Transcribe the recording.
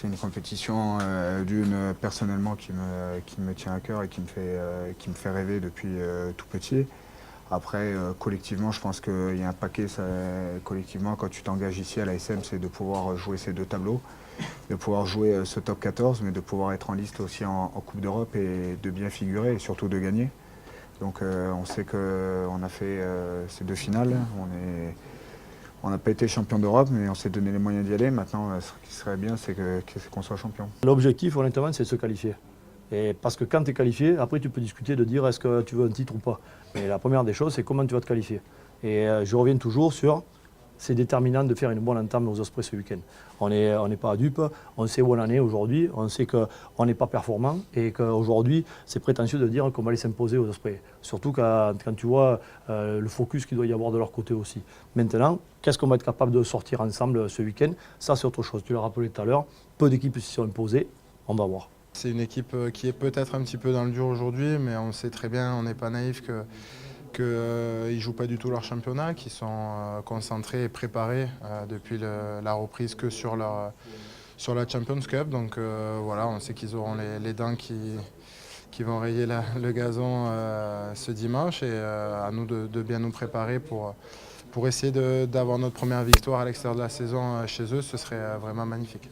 c'est une compétition personnellement qui me tient à cœur et qui me fait rêver depuis tout petit. Après, collectivement, je pense qu'il y a un paquet, collectivement, quand tu t'engages ici à l'ASM, c'est de pouvoir jouer ces deux tableaux, de pouvoir jouer ce top 14, mais de pouvoir être en liste aussi en Coupe d'Europe et de bien figurer et surtout de gagner. Donc on sait qu'on a fait ces deux finales. On n'a pas été champion d'Europe, mais on s'est donné les moyens d'y aller. Maintenant, ce qui serait bien, c'est qu'on soit champion. L'objectif, honnêtement, c'est de se qualifier. Et parce que quand tu es qualifié, après tu peux discuter de dire est-ce que tu veux un titre ou pas. Mais la première des choses, c'est comment tu vas te qualifier. Et je reviens toujours sur, c'est déterminant de faire une bonne entame aux Ospreys ce week-end. On n'est pas dupes, on sait où on en est aujourd'hui, on sait qu'on n'est pas performant et qu'aujourd'hui, c'est prétentieux de dire qu'on va aller s'imposer aux Ospreys. Surtout quand tu vois le focus qu'il doit y avoir de leur côté aussi. Maintenant, qu'est-ce qu'on va être capable de sortir ensemble ce week-end? Ça, c'est autre chose. Tu l'as rappelé tout à l'heure, peu d'équipes s'y sont imposées, on va voir. C'est une équipe qui est peut-être un petit peu dans le dur aujourd'hui, mais on sait très bien, on n'est pas naïf qu'ils ne jouent pas du tout leur championnat, qu'ils sont concentrés et préparés depuis la reprise que sur la Champions Cup. Donc voilà, on sait qu'ils auront les dents qui vont rayer le gazon ce dimanche et à nous de bien nous préparer pour essayer d'avoir notre première victoire à l'extérieur de la saison chez eux. Ce serait vraiment magnifique.